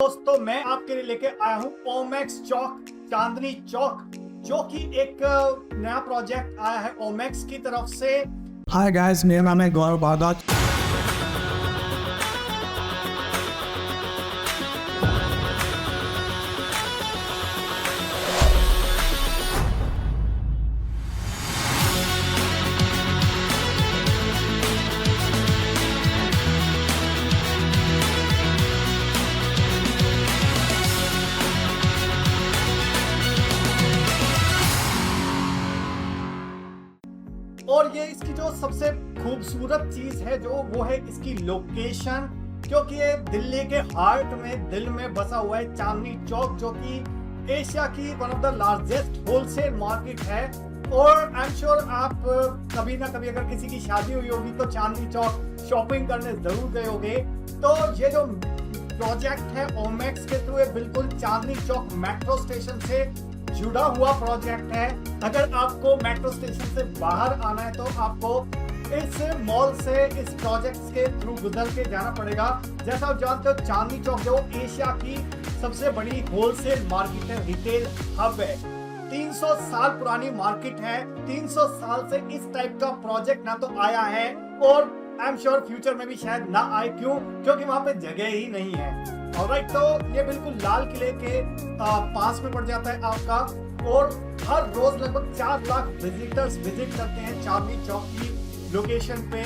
दोस्तों मैं आपके लिए लेके आया हूँ ओमेक्स चौक चांदनी चौक, जो कि एक नया प्रोजेक्ट आया है ओमेक्स की तरफ से। हाय गाइस, मेरा नाम है गौरव भारद्वाज। और ये इसकी जो सबसे खूबसूरत चीज है वो है इसकी लोकेशन, क्योंकि ये दिल्ली के हार्ट में दिल में बसा हुआ है चांदनी चौक, जो कि एशिया की one of the largest wholesale market है। और आई एम श्योर आप कभी ना कभी अगर किसी की शादी हुई होगी तो चांदनी चौक शॉपिंग करने जरूर गए होंगे। तो ये जो प्रोजेक्ट है ओमेक्स के थ्रू बिल्कुल चांदनी चौक मेट्रो स्टेशन से जुड़ा हुआ प्रोजेक्ट है। अगर आपको मेट्रो स्टेशन से बाहर आना है तो आपको इस मॉल से इस प्रोजेक्ट के थ्रू गुजर के जाना पड़ेगा। जैसा आप जानते हो चांदनी चौक जो एशिया की सबसे बड़ी होलसेल मार्केट है, रिटेल हब है। 300 साल पुरानी मार्केट है। 300 साल से इस टाइप का प्रोजेक्ट ना तो आया है और आई एम श्योर फ्यूचर में भी शायद ना आए। क्यों? क्योंकि वहां पे जगह ही नहीं है। ऑलराइट, तो ये बिल्कुल लाल किले के पास में पड़ जाता है आपका, और हर रोज लगभग 4 लाख विजिटर्स विजिट करते हैं चांदनी चौक की लोकेशन पे।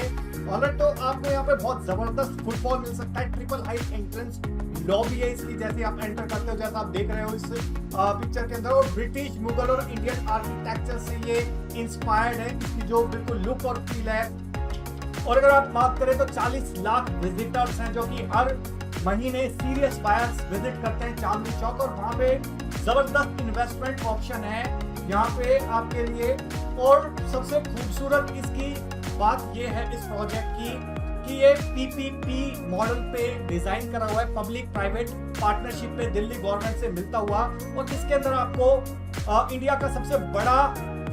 ऑलराइट, तो आपको यहाँ पे बहुत जबरदस्त फुटफॉल मिल सकता है। ट्रिपल हाइट एंट्रेंस लॉबी है इसकी, जैसे आप एंटर करते हो, जैसा आप देख रहे हो इस पिक्चर के अंदर। और ब्रिटिश, मुगल और इंडियन आर्किटेक्चर से ये इंस्पायर्ड है, इसकी जो बिल्कुल लुक और फील है। और अगर आप बात करें तो 40 लाख विजिटर्स हैं जो कि हर महीने सीरियस बायर्स विजिट करते हैं चांदनी चौक, और वहां पे जबरदस्त इन्वेस्टमेंट ऑप्शन है यहाँ पे आपके लिए। और सबसे खूबसूरत इसकी बात ये है इस प्रोजेक्ट की कि ये पीपीपी मॉडल पे डिजाइन करा हुआ है, पब्लिक प्राइवेट पार्टनरशिप पे दिल्ली गवर्नमेंट से मिलता हुआ। और इसके अंदर आपको इंडिया का सबसे बड़ा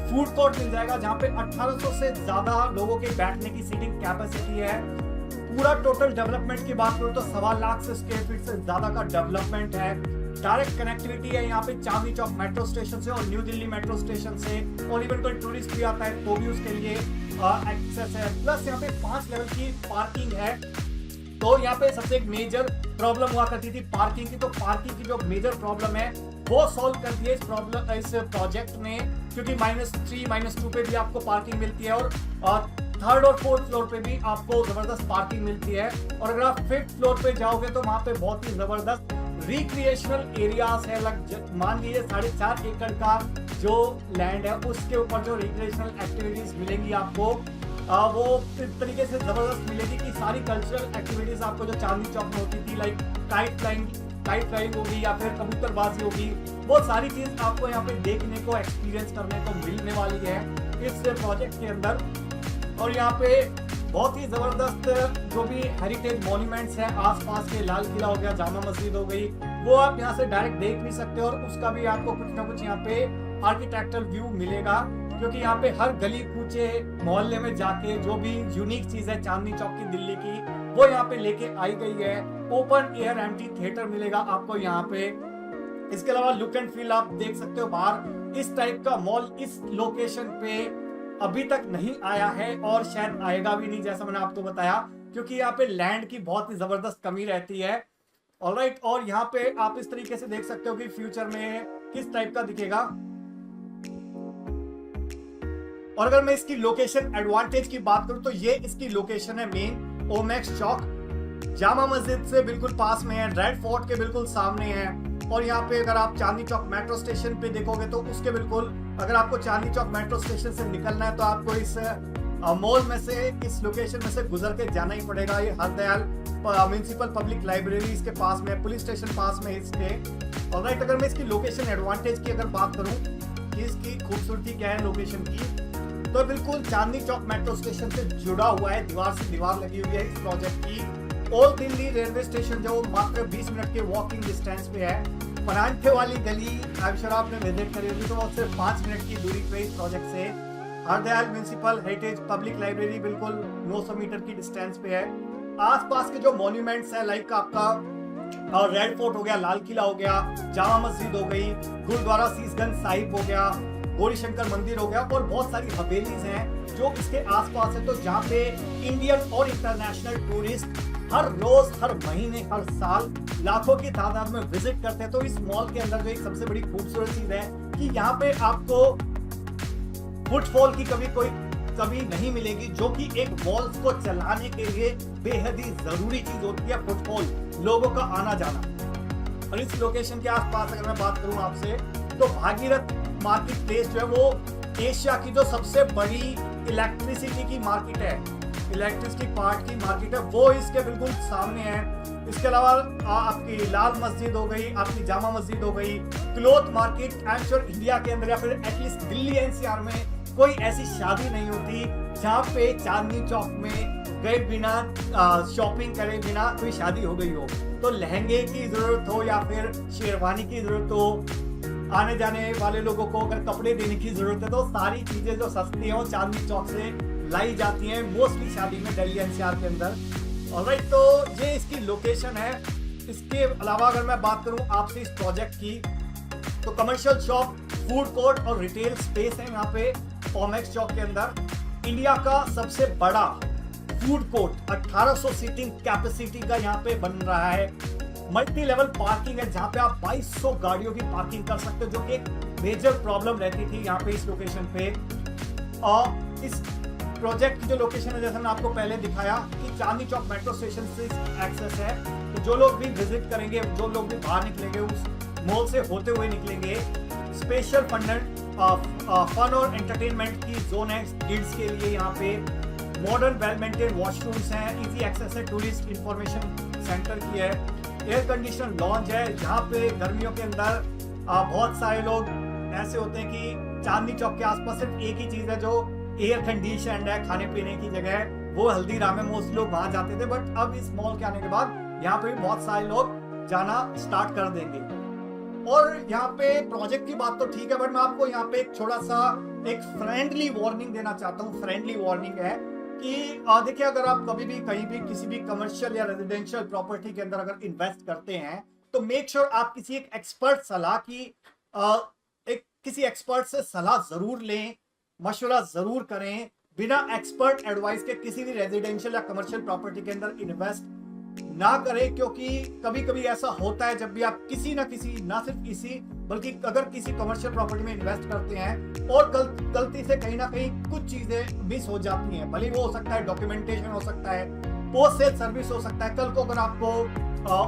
फूड कोर्ट मिल जाएगा, जहाँ पे 1800 से ज्यादा लोगों के बैठने की सीटिंग कैपेसिटी है। पूरा टोटल डेवलपमेंट की बात करूं तो 1.25 लाख से स्क्वायर फीट से ज्यादा का डेवलपमेंट है। डायरेक्ट कनेक्टिविटी है यहाँ पे चांदनी चौक मेट्रो स्टेशन से और न्यू दिल्ली मेट्रो स्टेशन से, और इवन कोई टूरिस्ट भी आता है तो भी उसके लिए एक्सेस है। प्लस यहाँ पे 5 लेवल की पार्किंग है। तो यहाँ पे सबसे एक मेजर प्रॉब्लम हुआ करती थी पार्किंग की, तो पार्किंग की जो मेजर प्रॉब्लम है वो सॉल्व कर दिया इस प्रोजेक्ट ने, क्योंकि -3 -2 पे भी आपको पार्किंग मिलती है, और 3rd और 4th फ्लोर पे भी आपको जबरदस्त पार्किंग मिलती है। और अगर आप 5th फ्लोर पे जाओगे तो वहां पे बहुत ही जबरदस्त रिक्रिएशनल एरियाज है। मान लीजिए 4.5 एकड़ का जो लैंड है उसके ऊपर जो रिक्रिएशनल एक्टिविटीज मिलेंगी आपको, वो इस तरीके से जबरदस्त मिलेगी कि सारी कल्चरल एक्टिविटीज आपको जो चांदनी चौक में होती थी, लाइक काइट फ्लाइंग होगी या फिर कबूतरबाजी होगी, वो सारी चीज आपको यहाँ पे देखने को, एक्सपीरियंस करने को मिलने वाली है इस प्रोजेक्ट के अंदर। और यहाँ पे बहुत ही जबरदस्त जो भी हेरिटेज मॉन्यूमेंट्स हैं आसपास के, लाल किला हो गया, जामा मस्जिद हो गई, वो आप यहाँ से डायरेक्ट देख भी सकते हो, और उसका भी आपको कुछ ना कुछ यहाँ पे आर्किटेक्चरल व्यू मिलेगा। क्योंकि यहाँ पे हर गली कूचे मोहल्ले में जाके जो भी यूनिक चीज है चांदनी चौक की दिल्ली की, वो यहाँ पे लेके आई गई है। ओपन एयर एम्प्टी थिएटर मिलेगा आपको यहाँ पे। इसके अलावा लुक एंड फील आप देख सकते हो बाहर। इस टाइप का मॉल इस लोकेशन पे अभी तक नहीं आया है और शायद आएगा भी नहीं, जैसा मैंने आपको बताया, क्योंकि यहाँ पे लैंड की बहुत ही जबरदस्त कमी रहती है। ऑलराइट, और यहाँ पे आप इस तरीके से देख सकते हो कि फ्यूचर में किस टाइप का दिखेगा। और अगर मैं इसकी लोकेशन एडवांटेज की बात करूं तो ये इसकी लोकेशन है मेन ओमेक्स चौक, जामा मस्जिद से बिल्कुल पास में है, रेड फोर्ट के बिल्कुल सामने है। और यहाँ पे अगर आप चांदनी चौक मेट्रो स्टेशन पे देखोगे तो उसके बिल्कुल, अगर आपको चांदनी चौक मेट्रो स्टेशन से निकलना है तो आपको इस मॉल में से, इस लोकेशन में से गुजर के जाना ही पड़ेगा। ये हरदयाल म्युनिसिपल पब्लिक लाइब्रेरी इसके पास में, पुलिस स्टेशन पास में इसके। ऑलराइट, अगर मैं इसकी लोकेशन एडवांटेज की अगर बात करूं कि इसकी खूबसूरती क्या है लोकेशन की, तो बिल्कुल चांदनी चौक मेट्रो स्टेशन से जुड़ा हुआ है, दीवार से दीवार लगी हुई है इस प्रोजेक्ट की। ओल्ड दिल्ली रेलवे स्टेशन जो मात्र 20 मिनट के वॉकिंग डिस्टेंस पे है। परांठे वाली गली आई एम श्योर आपने विजिट करी होगी, तो वो सिर्फ 5 मिनट की दूरी पे इस प्रोजेक्ट से। Hardayal municipal heritage public library बिल्कुल 900 मीटर की डिस्टेंस पे है। आसपास के जो मॉन्यूमेंट्स है, लाइक आपका और रेड फोर्ट हो गया, लाल किला हो गया, जामा मस्जिद हो गई, गुरुद्वारा शीशगंज साहिब हो गया, गौरी शंकर मंदिर हो गया और बहुत सारी हवेलीज हैं जो इसके आसपास है। तो जहाँ पे इंडियन और इंटरनेशनल टूरिस्ट हर रोज, हर महीने, हर साल लाखों की तादाद में विजिट करते हैं। तो इस मॉल के अंदर जो एक सबसे बड़ी खूबसूरत चीज है कि यहाँ पे आपको फुटफॉल की कभी नहीं मिलेगी, जो कि एक मॉल को चलाने के लिए बेहद ही जरूरी चीज होती है, फुटफॉल, लोगों का आना जाना। और इस लोकेशन के आसपास अगर मैं बात करूं आपसे तो भागीरथ मार्केट प्लेस जो है वो एशिया की जो सबसे बड़ी इलेक्ट्रिसिटी की मार्केट है, इलेक्ट्रिसिटी पार्ट की मार्केट है, वो इसके बिल्कुल सामने है। इसके अलावा आपकी लाल मस्जिद हो गई, आपकी जामा मस्जिद हो गई, cloth market. I am sure India के अंदर या फिर एटलीस्ट दिल्ली एनसीआर में कोई ऐसी शादी नहीं होती जहाँ पे चांदनी चौक में गए बिना शॉपिंग करे बिना कोई शादी हो गई हो। तो लहंगे की जरूरत हो या फिर शेरवानी की जरूरत हो, आने जाने वाले लोगों को अगर कपड़े देने की जरूरत है, तो सारी चीजें जो सस्ती हैं वो चांदनी चौक से लाई जाती हैं मोस्टली शादी में दिल्ली एनसीआर के अंदर। ऑलराइट, तो ये इसकी लोकेशन है। इसके अलावा अगर मैं बात करूं आपसे इस प्रोजेक्ट की, तो कमर्शियल शॉप, फूड कोर्ट और रिटेल स्पेस है यहाँ पे ओमेक्स चौक के अंदर। इंडिया का सबसे बड़ा फूड कोर्ट 1800 सीटिंग कैपेसिटी का यहाँ पे बन रहा है। मल्टी लेवल पार्किंग है जहाँ पे आप 2200 गाड़ियों की पार्किंग कर सकते हो, जो कि एक मेजर प्रॉब्लम रहती थी यहाँ पे इस लोकेशन पे। और इस प्रोजेक्ट की जो लोकेशन है, जैसे मैंने आपको पहले दिखाया कि चांदनी चौक मेट्रो स्टेशन से एक्सेस है। तो जो लोग भी विजिट करेंगे, जो लोग भी बाहर निकलेंगे उस मॉल से होते हुए निकलेंगे, स्पेशल फंडेड फन और एंटरटेनमेंट की जोन है किड्स के लिए। यहाँ पे मॉडर्न वेल मेंटेन वॉशरूम्स हैं, इजी एक्सेस है, टूरिस्ट इंफॉर्मेशन सेंटर की है, एयर कंडीशन लॉन्ज है। यहाँ पे गर्मियों के अंदर बहुत सारे लोग ऐसे होते हैं कि चांदनी चौक के आसपास सिर्फ एक ही चीज है जो एयर कंडीशन है, खाने पीने की जगह है, वो हल्दीराम है। मोस्ट लोग वहां जाते थे, बट अब इस मॉल के आने के बाद यहाँ पे भी बहुत सारे लोग जाना स्टार्ट कर देंगे। और यहाँ पे प्रोजेक्ट की बात तो ठीक है, बट मैं आपको यहाँ पे एक छोटा सा एक फ्रेंडली वार्निंग देना चाहता हूँ। फ्रेंडली वार्निंग है कि देखिए, अगर आप कभी भी कहीं भी किसी भी कमर्शियल या रेजिडेंशियल प्रॉपर्टी के अंदर अगर इन्वेस्ट करते हैं, तो मेक श्योर आप किसी एक एक्सपर्ट सलाह की किसी एक्सपर्ट से सलाह जरूर लें, मशवरा जरूर करें। बिना एक्सपर्ट एडवाइस के किसी भी रेजिडेंशियल या कमर्शियल प्रॉपर्टी के अंदर इन्वेस्ट ना करें, क्योंकि कभी कभी ऐसा होता है जब भी आप किसी ना सिर्फ किसी बल्कि अगर किसी कमर्शियल प्रॉपर्टी में इन्वेस्ट करते हैं और गलती से कहीं ना कहीं कुछ चीजें मिस हो जाती हैं, भले वो हो सकता है डॉक्यूमेंटेशन हो सकता है, पोस्ट सेल सर्विस हो सकता है। कल को अगर आपको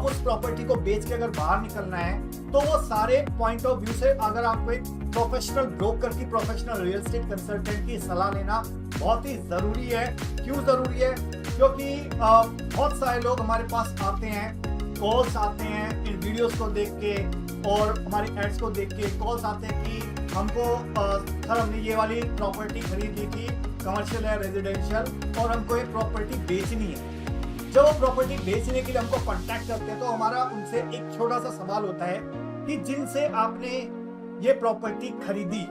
उस प्रॉपर्टी को बेच के अगर बाहर निकलना है, तो वो सारे पॉइंट ऑफ व्यू से अगर आपको एक प्रोफेशनल ब्रोकर की, प्रोफेशनल रियल एस्टेट कंसल्टेंट की सलाह लेना बहुत ही जरूरी है। क्यों जरूरी है? क्योंकि बहुत सारे लोग हमारे पास आते हैं, कॉल्स आते हैं इन वीडियोस को देख के और हमारे एड्स को देख के कॉल्स आते हैं कि हमको सर हमने ये वाली प्रॉपर्टी खरीद ली थी, कमर्शियल है, रेजिडेंशियल, और हमको ये प्रॉपर्टी बेचनी है। जब वो प्रॉपर्टी बेचने के लिए हमको कांटेक्ट करते हैं, तो हमारा उनसे एक छोटा सा सवाल होता है कि जिनसे आपने ये प्रॉपर्टी खरीदी,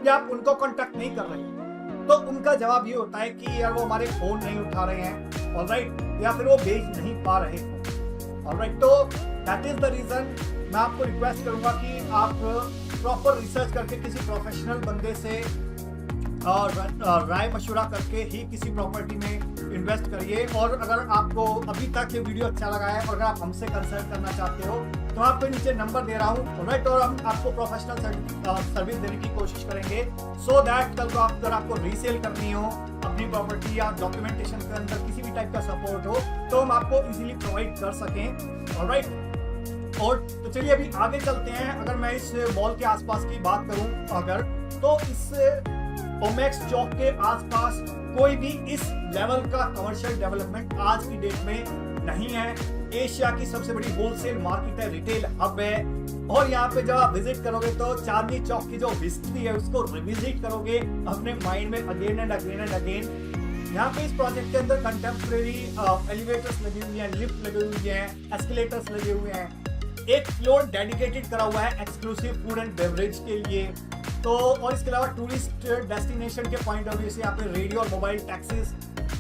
या आप उनको कांटेक्ट नहीं कर रहे, तो उनका जवाब ये होता है कि यार वो हमारे फोन नहीं उठा रहे हैं, ऑलराइट, या फिर वो बेच नहीं पा रहे हैं, ऑलराइट। तो दैट इज द रीजन मैं आपको रिक्वेस्ट करूंगा कि आप प्रॉपर रिसर्च करके किसी प्रोफेशनल बंदे से राय मशवरा करके ही किसी प्रॉपर्टी में इन्वेस्ट करिए। और अगर आपको अभी तक ये वीडियो अच्छा लगा है और अगर आप हमसे कंसल्ट करना चाहते हो, तो आपको नीचे नंबर दे रहा हूँ, राइट, और हम आपको प्रोफेशनल सर्विस देने की कोशिश करेंगे, सो दैट कल को अगर आपको रीसेल करनी हो अपनी प्रॉपर्टी या डॉक्यूमेंटेशन के अंदर किसी भी टाइप का सपोर्ट हो, तो हम आपको इजीली प्रोवाइड कर सकें, ऑलराइट। और तो चलिए अभी आगे चलते हैं। अगर मैं इस मॉल के आसपास की बात करूं अगर, तो इस ओमेक्स चौक के आसपास कोई भी इस लेवल का कमर्शियल डेवलपमेंट आज की डेट में नहीं है। एशिया की सबसे बड़ी होलसेल मार्केट है, रिटेल हब है, और यहाँ पे जब आप विजिट करोगे तो चांदनी चौक की जो हिस्ट्री है उसको रिविजिट करोगे अपने माइंड में again and again and again. यहाँ पे इस प्रोजेक्ट के अंदर कंटेम्प्रेरी एलिवेटर्स लगे हुए हैं, लिफ्ट लगे हुए हैं, एस्केलेटर्स लगे हुए हैं, एक फ्लोर डेडिकेटेड करा हुआ है एक्सक्लूसिव फूड एंड बेवरेज के लिए। तो और इसके अलावा टूरिस्ट डेस्टिनेशन के पॉइंट ऑफ व्यू से यहाँ पे रेडियो और मोबाइल टैक्सीज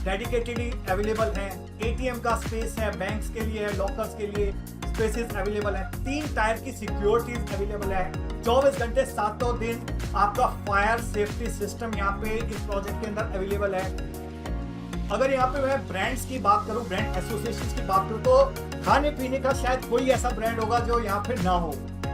डेडिकेटेडली अवेलेबल हैं, एटीएम का स्पेस है, बैंक्स के लिए, लॉकर्स के लिए स्पेसेस अवेलेबल है, 3 टायर की सिक्योरिटीज अवेलेबल है, 24 घंटे 7 दिन आपका फायर सेफ्टी सिस्टम यहाँ पे इस प्रोजेक्ट के अंदर अवेलेबल है। अगर यहाँ पे मैं ब्रांड्स की बात करूं, ब्रांड एसोसिएशन की बात करूं, तो खाने पीने का शायद कोई ऐसा ब्रांड होगा जो यहाँ पे ना हो।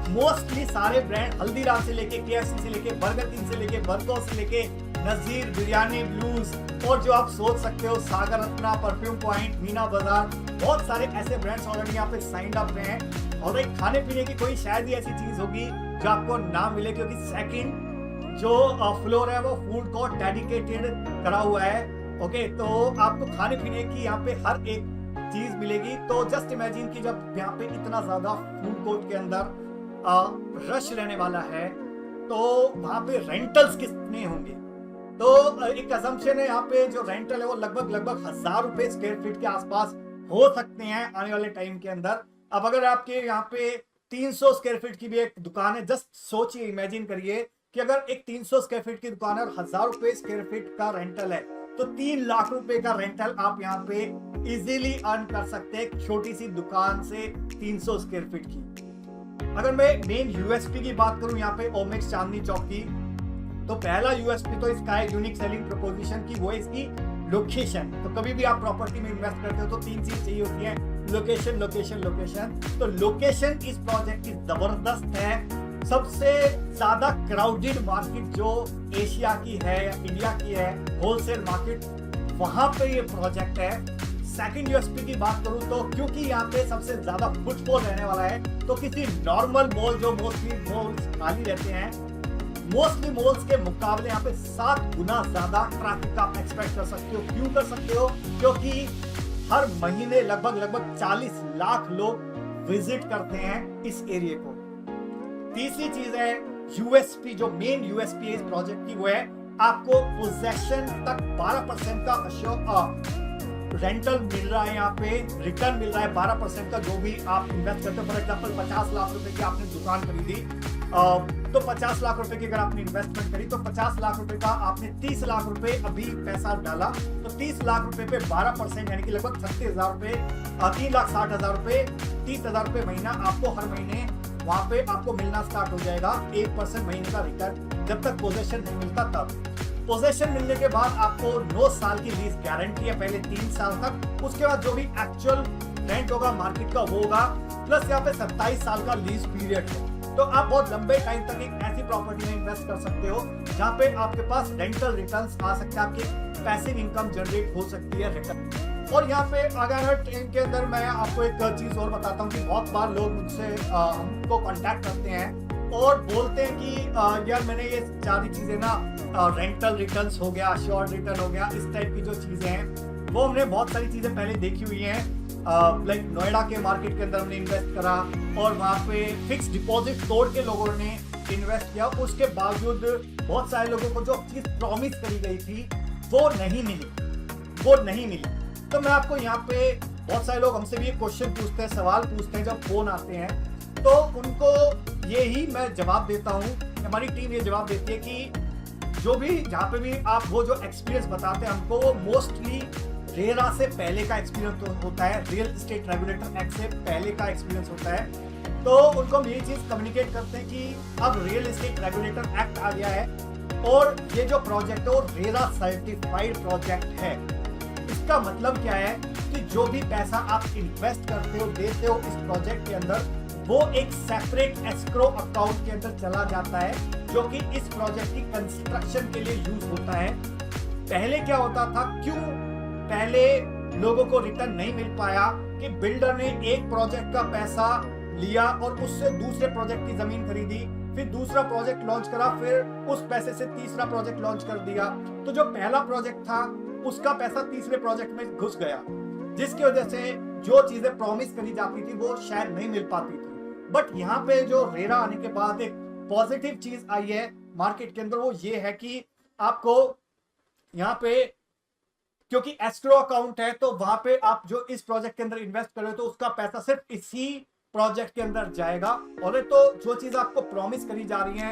मोस्टली सारे ब्रांड हल्दीराम से लेके KFC से लेके बर्गर किंग से लेके बर्गर से लेके नजीर बिरयानी ब्लूज और जो आप सोच सकते हो सागर रत्ना, परफ्यूम पॉइंट, मीना बाजार, बहुत सारे ऐसे ब्रांड्स ऑलरेडी यहाँ पे साइंड अप हैं। और एक खाने पीने की कोई शायद ही ऐसी चीज होगी जो आपको ना मिले, क्योंकि सेकंड जो फ्लोर है वो फूड कोर्ट डेडिकेटेड करा हुआ है। ओके, तो आपको खाने पीने की यहाँ पे हर एक चीज मिलेगी। तो जस्ट इमेजिन कि जब यहाँ पे इतना ज्यादा फूड कोर्ट के अंदर रश रहने वाला है तो वहां पे रेंटल्स कितने होंगे। तो एक असम्पशन है यहाँ पे जो रेंटल है वो लगभग 1000 रुपए स्क्वायर फीट के आसपास हो सकते हैं आने वाले टाइम के अंदर। अब अगर आपके यहाँ पे 300 स्क्वायर फीट की भी एक दुकान है, जस्ट सोचिए, इमेजिन करिए कि अगर एक 300 स्क्वायर फीट की दुकान है और 1000 रुपए स्क्वायर फीट का रेंटल है, तो 3 लाख रुपए का रेंटल आप यहाँ पे इजीली अर्न कर सकते हैं छोटी सी दुकान से 300 स्क्वायर फीट की। अगर मैं मेन यूएसपी की बात करूं यहाँ पे ओमिक्स चांदनी चौक की, तो पहला यूएसपी तो इसका है यूनिक सेलिंग प्रोपोजिशन की, वो है इसकी लोकेशन। तो कभी भी आप प्रॉपर्टी में इन्वेस्ट करते हो तो 3 चीज चाहिए होती है, लोकेशन लोकेशन लोकेशन। तो लोकेशन इस प्रोजेक्ट की जबरदस्त है। सबसे ज्यादा क्राउडेड मार्केट जो एशिया की है या इंडिया की है, होलसेल मार्केट, वहां पे ये प्रोजेक्ट है। सेकंड यूएसपी की बात करूं तो क्योंकि यहाँ पे सबसे ज्यादा फुटफॉल रहने वाला है, तो किसी नॉर्मल मॉल जो मोस्टली मॉल्स खाली रहते हैं, मोस्टली मॉल्स के मुकाबले यहाँ पे 7 गुना ज्यादा ट्रैफिक आप एक्सपेक्ट कर सकते हो। क्यों कर सकते हो? क्योंकि हर महीने लगभग 40 लाख लोग विजिट करते हैं इस एरिया को। तीसरी चीज है यूएसपी, जो मेन यूएसपी है इस प्रोजेक्ट की, वो है आपको पोजेशन तक 12% का रेंटल मिल रहा है, यहाँ पे रिटर्न मिल रहा है 12% का। जो भी आप इन्वेस्ट करते हो, फॉर एग्जांपल 50 लाख रुपए की आपने दुकान खरीदी, तो 50 लाख रुपए की अगर आपने इन्वेस्टमेंट करी तो 50 लाख रुपए का आपने 30 लाख रुपए अभी पैसा डाला, तो 30 लाख रुपए पे 12% यानी कि लगभग 36,000 रुपए, 3,60,000 रुपए, 30,000 रुपए महीना आपको हर महीने वहां पे आपको मिलना स्टार्ट हो जाएगा। 1% महीने का रिटर्न, जब तक पोजेशन नहीं मिलता तब। पोजेशन मिलने के बाद आपको 9 साल की लीज गारंटी है, पहले 3 साल तक, उसके बाद जो भी एक्चुअल रेंट होगा मार्केट का वो होगा, प्लस यहाँ पे 27 साल का लीज पीरियड है। तो आप बहुत लंबे टाइम तक एक ऐसी प्रॉपर्टी में इन्वेस्ट कर सकते हो जहाँ पे आपके पास रेंटल रिटर्न्स आ सकते हैं, आपकी पैसिव इनकम जनरेट हो सकती है रिटर्न। और यहाँ पे अगर इनके अंदर मैं आपको एक चीज और बताता हूँ कि बहुत बार लोग मुझसे हमको कांटेक्ट करते हैं और बोलते हैं कि यार मैंने ये सारी चीजें ना, रेंटल रिटर्न्स हो गया, श्योर रिटर्न हो गया, इस टाइप की जो चीजें हैं वो हमने बहुत सारी चीजें पहले देखी हुई हैं। लाइक नोएडा के मार्केट के अंदर हमने इन्वेस्ट करा और वहाँ पे फिक्स डिपॉजिट तोड़ के लोगों ने इन्वेस्ट किया, उसके बावजूद बहुत सारे लोगों को जो चीज प्रॉमिस करी गई थी वो नहीं मिली। तो मैं आपको यहाँ पे, बहुत सारे लोग हमसे भी ये क्वेश्चन पूछते हैं, सवाल पूछते हैं जब फोन आते हैं, तो उनको यही मैं जवाब देता हूँ, हमारी टीम ये जवाब देती है कि जो भी जहाँ पे भी आप वो जो एक्सपीरियंस बताते हैं हमको, वो मोस्टली रेरा से पहले का एक्सपीरियंस होता है, रियल एस्टेट रेगुलेटर एक्ट से पहले का एक्सपीरियंस होता है। तो उनको हम यही चीज कम्युनिकेट करते हैं कि अब रियल एस्टेट रेगुलेटर एक्ट आ गया है और ये जो प्रोजेक्ट है वो रेरा सर्टिफाइड प्रोजेक्ट है। इसका मतलब क्या है कि जो भी पैसा आप इन्वेस्ट करते हो, देते हो इस प्रोजेक्ट के अंदर, वो एक सेपरेट एस्क्रो अकाउंट के अंदर चला जाता है, जो कि इस प्रोजेक्ट की कंस्ट्रक्शन के लिए यूज होता है। पहले क्या होता था, क्यों पहले लोगों को रिटर्न नहीं मिल पाया कि बिल्डर ने एक प्रोजेक्ट का पैसा लिया और उससे दूसरे प्रोजेक्ट की जमीन खरीदी, फिर दूसरा प्रोजेक्ट लॉन्च करा, फिर उस पैसे से तीसरा प्रोजेक्ट लॉन्च कर दिया, तो जो पहला प्रोजेक्ट था उसका पैसा तीसरे प्रोजेक्ट में घुस गया, जिसकी वजह से जो चीजें प्रॉमिस करी जाती थी वो शायद नहीं मिल पाती थी। बट यहाँ पे जो रेरा आने के बाद एक पॉजिटिव चीज आई है मार्केट के अंदर, वो ये है कि आपको यहाँ पे, क्योंकि एस्क्रो अकाउंट है, तो वहां पे आप जो इस प्रोजेक्ट के अंदर इन्वेस्ट कर रहे हो तो उसका पैसा सिर्फ इसी प्रोजेक्ट के अंदर जाएगा। और तो जो चीज आपको प्रॉमिस करी जा रही है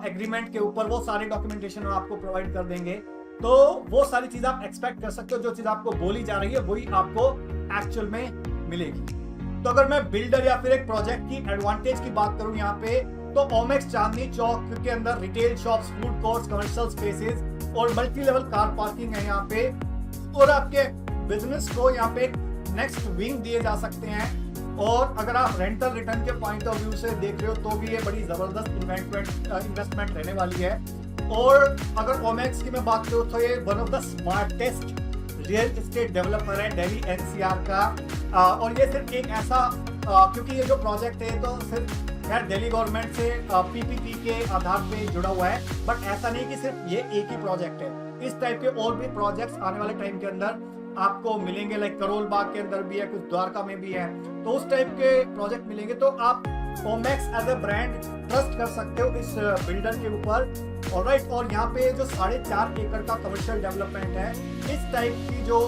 एग्रीमेंट के ऊपर, वो सारी डॉक्यूमेंटेशन आपको प्रोवाइड कर देंगे, तो वो सारी चीज आप एक्सपेक्ट कर सकते हो। जो चीज आपको बोली जा रही है वही आपको एक्चुअल में मिलेगी। तो अगर मैं बिल्डर या फिर एक प्रोजेक्ट की एडवांटेज की बात करूं यहाँ पे, तो ओमेक्स चांदनी चौक के अंदर retail shops, food courts, commercial spaces और मल्टी लेवल कार पार्किंग है यहाँ पे, और आपके बिजनेस को यहाँ पे नेक्स्ट विंग दिए जा सकते हैं। और अगर आप रेंटल रिटर्न के पॉइंट ऑफ व्यू से देख रहे हो तो भी ये बड़ी जबरदस्त इन्वेस्टमेंट रहने वाली है। और अगर ओमेक्स की मैं बात करूँ तो ये one of the smartest real estate developer है दिल्ली एनसीआर का। और ये सिर्फ एक ऐसा क्योंकि ये जो प्रोजेक्ट है तो सिर्फ खैर दिल्ली गवर्नमेंट से पीपीपी के आधार पे जुड़ा हुआ है, बट ऐसा नहीं कि सिर्फ ये एक ही प्रोजेक्ट है। इस टाइप के और भी प्रोजेक्ट्स आने वाले टाइम के अंदर आपको मिलेंगे, लाइक करोल बाग के अंदर भी है, कुछ द्वारका में भी है, तो उस टाइप के प्रोजेक्ट मिलेंगे। तो आप Omaxe as a brand trust कर सकते हो इस बिल्डर के ऊपर। ऑलराइट, और यहाँ पे जो 4.5 एकड़ का कमर्शियल डेवलपमेंट है, इस टाइप की जो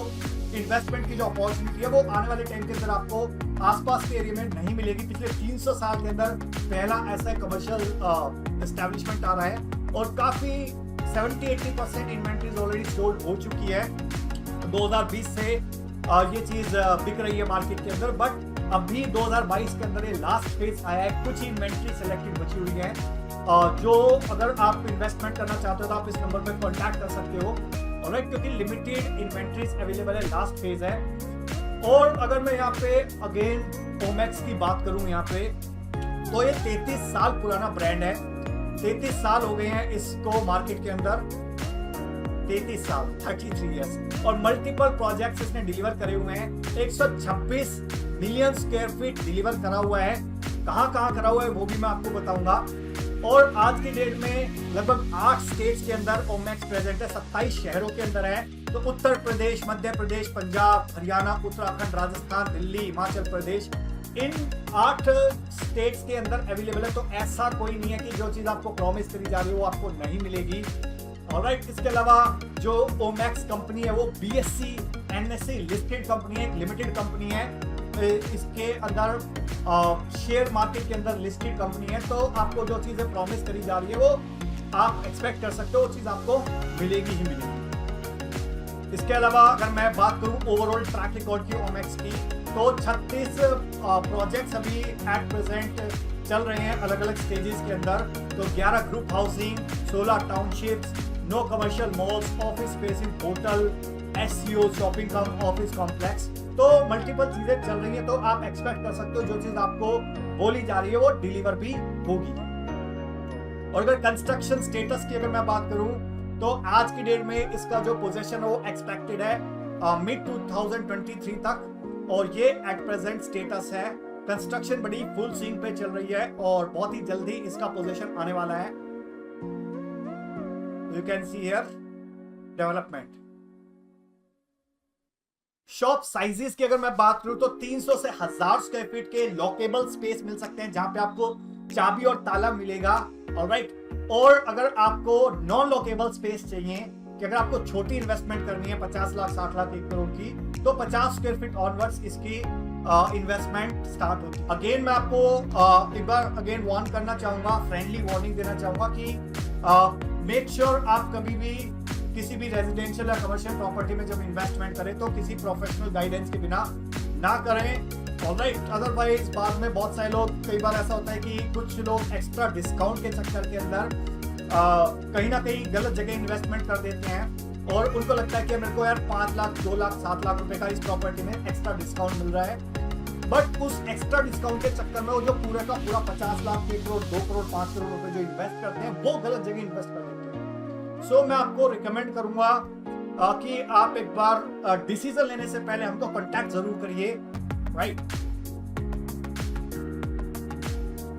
इन्वेस्टमेंट की जो अपॉर्चुनिटी है वो आने वाले टाइम के अंदर आपको आसपास के एरिया में नहीं मिलेगी। पिछले 300 साल के अंदर पहला ऐसा कमर्शियल एस्टेब्लिशमेंट आ रहा है, और काफी 70-80% इन्वेंट्रीज ऑलरेडी सोल्ड हो चुकी है। 2020 से ये चीज बिक रही है मार्केट के अंदर, बट अभी 2022 के अंदर ये लास्ट फेज आया है। कुछ ही इन्वेंट्री सिलेक्टेड बची हुई है, जो अगर आप इन्वेस्टमेंट करना चाहते हो तो आप इस नंबर पर कॉन्टैक्ट कर सकते हो, ऑलराइट, क्योंकि लिमिटेड इन्वेंट्रीज अवेलेबल है, लास्ट फेज है। और अगर मैं यहाँ पे अगेन ओमेक्स की बात करूं यहाँ पे, तो ये 33 साल पुराना ब्रांड है। 33 साल हो गए हैं इसको मार्केट के अंदर, 33 साल, 33 इयर्स, और मल्टीपल प्रोजेक्ट्स इसने डिलीवर करे हुए हैं। 126 मिलियन स्क्वायर फीट डिलीवर करा हुआ है। कहाँ करा हुआ है वो भी मैं आपको बताऊंगा। और आज की डेट में लगभग 8 स्टेट्स के अंदर ओमेक्स प्रेजेंट है, 27 शहरों के अंदर है। तो उत्तर प्रदेश, मध्य प्रदेश, पंजाब, हरियाणा, उत्तराखंड, राजस्थान, दिल्ली, हिमाचल प्रदेश, इन 8 स्टेट्स के अंदर अवेलेबल है। तो ऐसा कोई नहीं है कि जो चीज आपको प्रॉमिस करी जा रही है वो आपको नहीं मिलेगी। ऑलराइट, इसके अलावा जो ओमेक्स कंपनी है वो बीएससी एनएससी लिस्टेड कंपनी है, एक लिमिटेड कंपनी है। इसके अंदर शेयर मार्केट के अंदर लिस्टेड कंपनी है। तो आपको जो चीजें प्रॉमिस करी जा रही है वो आप एक्सपेक्ट कर सकते हो, वो चीज आपको मिलेगी ही मिलेगी। इसके अलावा अगर मैं बात करूं ओवरऑल ट्रैक रिकॉर्ड की ओमेक्स की, तो 36 प्रोजेक्ट्स अभी एट प्रेजेंट चल रहे हैं अलग अलग स्टेजेस के अंदर। तो 11 group housing, 16 townships, 9 commercial malls, office space in hotel, SCO, shopping come office complex. तो मल्टीपल चीजें चल रही है, तो आप एक्सपेक्ट कर सकते हो जो चीज आपको बोली जा रही है वो डिलीवर भी होगी। और अगर कंस्ट्रक्शन स्टेटस की अगर मैं बात करूं, तो आज की डेट में इसका जो पोजीशन है वो एक्सपेक्टेड है मिड 2023 तक, और ये एट प्रेजेंट स्टेटस है। कंस्ट्रक्शन बड़ी फुल स्विंग पे चल रही है और बहुत ही जल्दी इसका पोजीशन आने वाला है। You can see here development. Shop sizes की अगर मैं बात करूं तो 300 से 1000 स्क्वायर फीट के लॉकेबल स्पेस मिल सकते हैं, जहां पे आपको चाबी और ताला मिलेगा। ऑलराइट, और अगर आपको नॉन लॉकेबल स्पेस चाहिए कि अगर आपको छोटी इन्वेस्टमेंट करनी है 50 लाख 60 लाख 1 करोड़ की, तो 50 स्क्वायर फीट ऑनवर्ड्स इसकी इन्वेस्टमेंट स्टार्ट होती है। अगेन मैं आपको एक बार अगेन वार्न करना चाहूंगा, फ्रेंडली वार्निंग देना चाहूंगा कि मेक श्योर आप कभी भी किसी भी रेजिडेंशियल या कमर्शियल प्रॉपर्टी में जब इन्वेस्टमेंट करें तो किसी प्रोफेशनल गाइडेंस के बिना ना करें। ऑलराइट, अदरवाइज बाद में बहुत सारे लोग, कई बार ऐसा होता है कि कुछ लोग एक्स्ट्रा डिस्काउंट के चक्कर के अंदर कहीं ना कहीं गलत जगह इन्वेस्टमेंट कर देते हैं, और उनको लगता है कि मेरे को यार 5 लाख 2 लाख 7 लाख रुपए का इस प्रॉपर्टी में एक्स्ट्रा डिस्काउंट मिल रहा है, बट उस एक्स्ट्रा डिस्काउंट के चक्कर में वो जो पूरा का पूरा 50 लाख 1 करोड़ 2 करोड़ 5 करोड़ रुपए जो इन्वेस्ट करते हैं वो गलत जगह इन्वेस्ट कर देते हैं। सो मैं आपको रिकमेंड करूंगा कि आप एक बार डिसीजन लेने से पहले हमको कांटेक्ट जरूर करिए, राइट।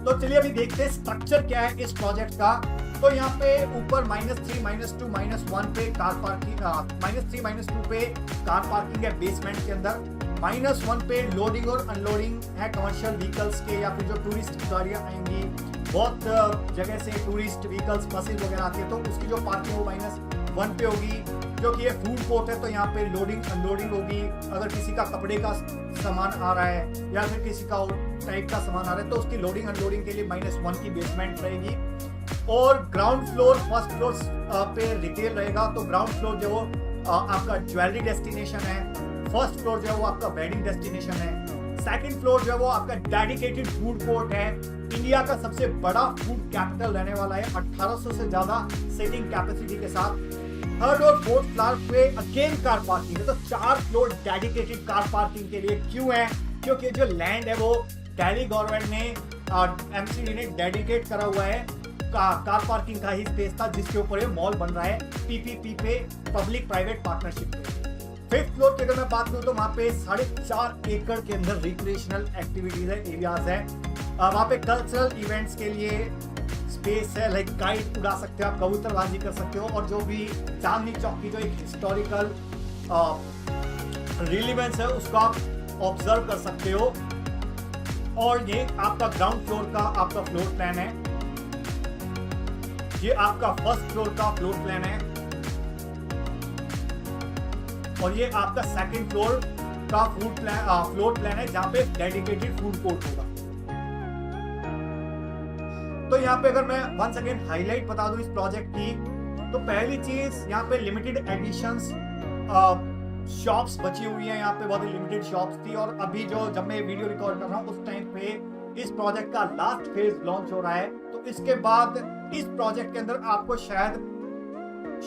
तो चलिए अभी देखते हैं स्ट्रक्चर क्या है इस प्रोजेक्ट का। तो यहाँ पे ऊपर -3, -2, -1 पे कार पार्किंग, -3, -2 पे कार पार्किंग है बेसमेंट के अंदर, -1 पे लोडिंग और अनलोडिंग है कमर्शियल व्हीकल्स के या फिर जो टूरिस्ट गाड़ियां आएंगी। बहुत जगह से टूरिस्ट व्हीकल्स बसेज वगैरह आती है, तो उसकी जो पार्किंग वो -1 पे होगी। जो कि ये फूड कोर्ट है, तो यहाँ पे लोडिंग अनलोडिंग होगी। अगर किसी का कपड़े का सामान आ रहा है या फिर किसी का टाइप का सामान आ रहा है, तो उसकी लोडिंग अनलोडिंग के लिए -1 की बेसमेंट रहेगी। और ग्राउंड फ्लोर, फर्स्ट फ्लोर पे रिटेल रहेगा। तो ग्राउंड फ्लोर जो आपका ज्वेलरी डेस्टिनेशन है, फर्स्ट फ्लोर जो है वो आपका वेडिंग डेस्टिनेशन है, सेकंड फ्लोर जो है वो आपका डेडिकेटेड फूड कोर्ट है। इंडिया का सबसे बड़ा फूड कैपिटल रहने वाला है, 1800 से ज्यादा सीटिंग कैपेसिटी के साथ। थर्ड और फोर्थ फ्लोर पे अगेन कार पार्किंग है, तो 4 फ्लोर डेडिकेटेड कार पार्किंग के लिए क्यों है? क्योंकि जो लैंड है वो दिल्ली गवर्नमेंट ने और एमसीडी ने डेडिकेट करा हुआ है, कार पार्किंग का ही स्पेस था जिसके ऊपर ये मॉल बन रहा है पीपीपी पे, पब्लिक प्राइवेट पार्टनरशिप पे। फिफ्थ फ्लोर की अगर मैं बात करूं तो वहां पे 4.5 एकड़ के अंदर रिक्रिएशनल एक्टिविटीज है, एरियाज है। वहां पे कल्चरल इवेंट्स के लिए स्पेस है, लाइक काइट उड़ा सकते हो आप, कबूतरबाजी कर सकते हो, और जो भी चांदनी चौक की जो एक हिस्टोरिकल रिलेवेंस है उसको आप ऑब्जर्व कर सकते हो। और ये आपका ग्राउंड फ्लोर का आपका फ्लोर प्लान है, ये आपका फर्स्ट फ्लोर का फ्लोर प्लान है, और ये आपका सेकंड फ्लोर का फ्लोर प्लान है जहां पे डेडिकेटेड फूड कोर्ट होगा। तो यहाँ पे अगर मैं वंस अगेन हाईलाइट बता दूं इस प्रोजेक्ट की, तो पहली चीज यहाँ पे लिमिटेड एडिशंस शॉप्स बची हुई है, यहाँ पे बहुत ही लिमिटेड शॉप्स थी, और अभी जो जब मैं वीडियो रिकॉर्ड कर रहा हूँ उस टाइम पे इस प्रोजेक्ट का लास्ट फेज लॉन्च हो रहा है। तो इसके बाद इस प्रोजेक्ट के अंदर आपको शायद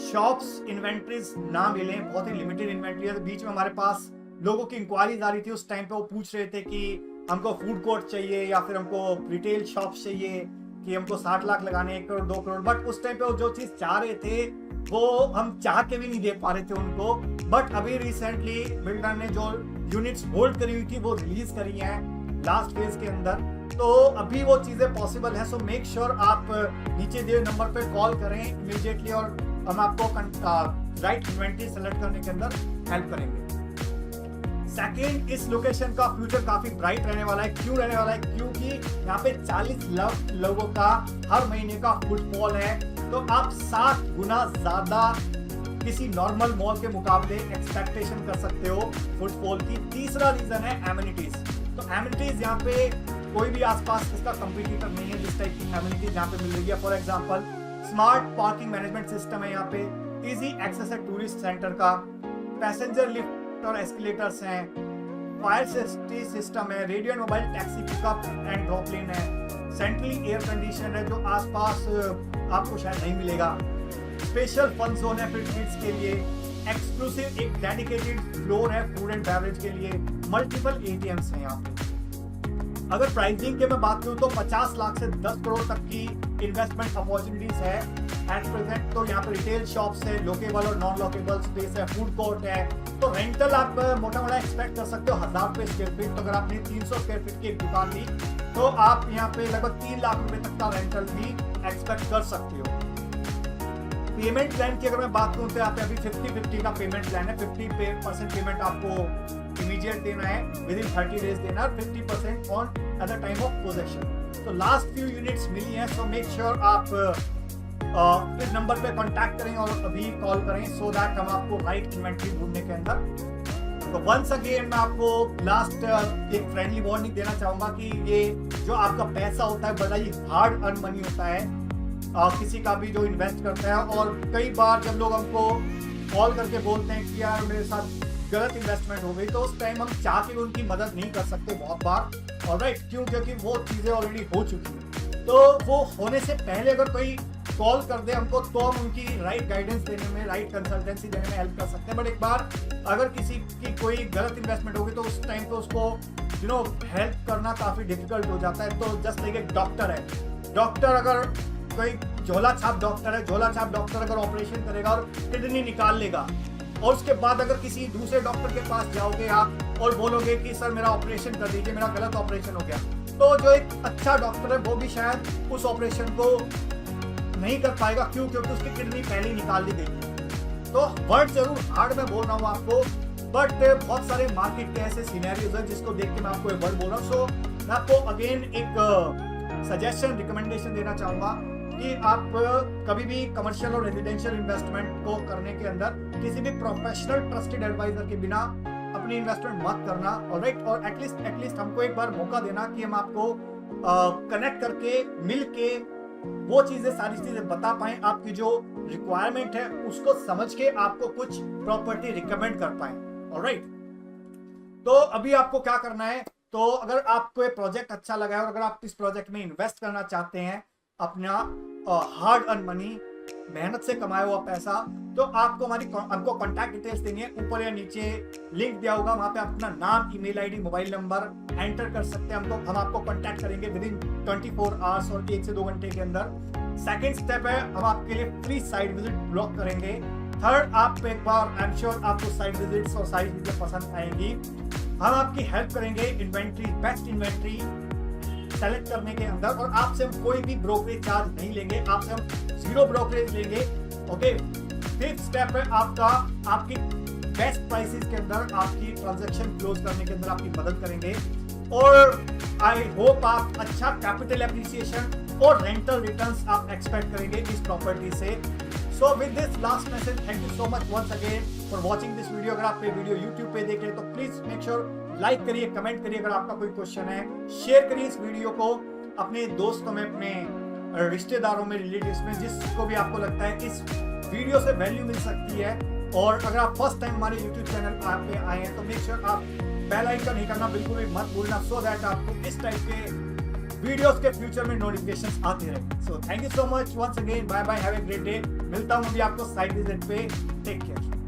शॉप्स इन्वेंट्रीज ना मिले, बहुत ही लिमिटेड इन्वेंट्री है। बीच में हमारे पास लोगों की इंक्वायरीज आ रही थी, उस टाइम पे वो पूछ रहे थे कि हमको फूड कोर्ट चाहिए या फिर हमको रिटेल शॉप्स चाहिए, कि हमको 60 लाख लगाने 1 करोड़ 2 करोड़। बट उस टाइम पे वो जो चीज चाह रहे थे वो हम चाह के भी नहीं दे पा रहे थे उनको। बट अभी रिसेंटली बिल्डर ने जो यूनिट्स होल्ड करी हुई थी वो रिलीज करी हैं लास्ट फेज के अंदर, तो अभी वो चीजें पॉसिबल है। सो मेक श्योर आप नीचे दिए नंबर पे कॉल करें इमीडिएटली, और हम आपको राइट इन्वेंटरी सेलेक्ट करने के अंदर हेल्प करेंगे। सेकेंड, इस लोकेशन का फ्यूचर काफी ब्राइट रहने वाला है। क्यों रहने वाला है? क्योंकि यहाँ पे 40 लाख लोगों का हर महीने का फुटफॉल है, तो आप 7 गुना ज्यादा किसी नॉर्मल मॉल के मुकाबले एक्सपेक्टेशन कर सकते हो फुटफॉल की। तीसरा रीजन है एमिनिटीज। तो एमिनिटीज यहाँ पे कोई भी आसपास इसका कंपटीटर नहीं है जिस टाइप की एमिनिटीज यहाँ पे मिल रही है। For example smart parking management system है यहाँ पे, इजी एक्सेस है टूरिस्ट सेंटर का, पैसेंजर लिफ्ट और एस्केलेटर्स हैं, फायर सेफ्टी सिस्टम है, radio and mobile taxi pickup and drop lane है, सेंट्रली एयर कंडीशन है जो आसपास आपको शायद नहीं मिलेगा, स्पेशल फन जोन है फिर किड्स के लिए, एक्सक्लूसिव एक डेडिकेटेड फ्लोर है फूड एंड बेवरेज के लिए, मल्टीपल एटीएम्स हैं यहाँ पे। अगर प्राइसिंग की मैं बात करूं तो 50 लाख से 10 करोड़ तक की इन्वेस्टमेंट अपॉर्चुनिटीज है एट प्रेजेंट। तो यहाँ पे रिटेल शॉप्स है, लोकेबल और नॉन लोकेबल स्पेस है, फूड कोर्ट है। तो रेंटल आप मोटा मोटा एक्सपेक्ट कर सकते हो 1000 रुपए स्क्वायर फीट। तो अगर आपने 300 स्क्वायर फीट की एक दुकान ली तो आप यहाँ पे लगभग 3 लाख रुपए तक का रेंटल भी एक्सपेक्ट कर सकते हो। पेमेंट प्लान की अगर मैं बात करूं तो यहाँ पे अभी 50-50 का पेमेंट प्लान है। 50% पेमेंट आपको इमीडिएट देना है, विद इन 30 डेज देना, 50% on at the time of possession. तो लास्ट फ्यू यूनिट्स मिली हैं, सो मेक श्योर आप इस नंबर पे कांटेक्ट करें और अभी कॉल करें सो दैट हम आपको राइट इन्वेंटरी ढूंढने के अंदर। तो वंस अगेन मैं आपको लास्ट एक फ्रेंडली वार्निंग देना चाहूंगा कि ये जो आपका पैसा होता है बड़ा ही हार्ड अर्न मनी होता है किसी का भी जो इन्वेस्ट करता है। और कई बार जब लोग हमको कॉल करके बोलते हैं कि यार मेरे साथ गलत इन्वेस्टमेंट हो गई, तो उस टाइम हम चाह के उनकी मदद नहीं कर सकते बहुत बार। ऑलराइट, क्यों? क्योंकि वो चीजें ऑलरेडी हो चुकी हैं। तो वो होने से पहले अगर कोई कॉल कर दे हमको तो हम उनकी राइट गाइडेंस देने में, राइट कंसल्टेंसी देने में हेल्प कर सकते हैं। बट एक बार अगर किसी की कोई गलत इन्वेस्टमेंट होगी तो उस टाइम पे उसको हेल्प करना काफी डिफिकल्ट हो जाता है। तो जस्ट लाइक एक डॉक्टर है, डॉक्टर अगर कोई झोला छाप डॉक्टर है, झोला छाप डॉक्टर अगर ऑपरेशन करेगा और किडनी निकाल लेगा और उसके बाद अगर किसी दूसरे डॉक्टर के पास जाओगे आप और बोलोगे कि सर मेरा ऑपरेशन कर दीजिए, मेरा गलत ऑपरेशन हो गया, तो जो एक अच्छा डॉक्टर है वो भी शायद उस ऑपरेशन को नहीं कर पाएगा। क्यों? क्योंकि उसकी किडनी पहले ही निकाल दी गई। तो वर्ड जरूर हार्ड में बोल रहा हूँ आपको, बट बहुत सारे मार्केट के ऐसे सिनेरियोज हैं जिसको देख के मैं आपको एक वर्ड बोल रहा हूँ। सो मैं आपको अगेन एक सजेशन, रिकमेंडेशन देना चाहूंगा कि आप कभी भी कमर्शियल और रेजिडेंशियल इन्वेस्टमेंट को करने के अंदर किसी भी प्रोफेशनल ट्रस्टेड एडवाइजर के बिना अपनी इन्वेस्टमेंट मत करना। ऑलराइट, और एटलीस्ट हमको एक बार मौका देना कि हम आपको कनेक्ट करके, मिल के वो चीजें, सारी चीजें बता पाए, आपकी जो रिक्वायरमेंट है उसको समझ के आपको कुछ प्रॉपर्टी रिकमेंड कर पाए। ऑलराइट, तो अभी आपको क्या करना है, तो अगर आपको ये प्रोजेक्ट अच्छा लगा है और अगर आप इस प्रोजेक्ट में इन्वेस्ट करना चाहते हैं अपना हार्ड अर्न मनी, मेहनत से कमाया हुआ पैसा, तो आपको हमको कॉन्टैक्ट डिटेल्स देंगे, ऊपर या नीचे लिंक दिया होगा, वहां पे आप अपना नाम, email ID, mobile number enter कर सकते हैं। हम आपको कॉन्टैक्ट करेंगे विद इन 24 आवर्स और 1 से 2 घंटे के अंदर। सेकेंड स्टेप है, हम आपके लिए फ्री साइट विजिट ब्लॉक करेंगे। थर्ड, आप एक बार आई एम श्योर आपको साइट विजिट्स और साइट चीजें पसंद आएंगी। हम आपकी हेल्प करेंगे इन्वेंट्री, बेस्ट इन्वेंट्री सेलेक्ट करने के अंदर, और आपसे हम कोई भी ब्रोकरेज चार्ज नहीं लेंगे, आपसे हम 0 ब्रोकरेज लेंगे। ओके, फिफ्थ स्टेप है आपकी बेस्ट प्राइसेस के अंदर आपकी ट्रांजैक्शन क्लोज करने के अंदर आपकी मदद करेंगे। और आई होप आप अच्छा कैपिटल एप्रिसिएशन और रेंटल रिटर्न्स आप एक्सपेक्ट करेंगे इस प्रॉपर्टी से। So with this last message, thank you so much once again for watching this video. अगर आप ये वीडियो यूट्यूब पे देख रहे हैं तो प्लीज मेक श्योर लाइक करिए, कमेंट करिए, अगर आपका कोई क्वेश्चन है शेयर करिए इस वीडियो को अपने दोस्तों में, अपने रिश्तेदारों में, रिलेटिव्स में, जिसको भी आपको लगता है इस वीडियो से वैल्यू मिल सकती है। और अगर आप फर्स्ट टाइम हमारे यूट्यूब चैनल पे आए हैं तो मेक श्योर आप बेल आइकन हिलाना बिल्कुल भी मत भूलना, सो दैट आपको इस टाइप के वीडियोस के फ्यूचर में नोटिफिकेशंस आते रहे। So thank you so much once again, bye bye, have a great day. मिलता हूं अभी आपको साइट विजिट पे, टेक केयर।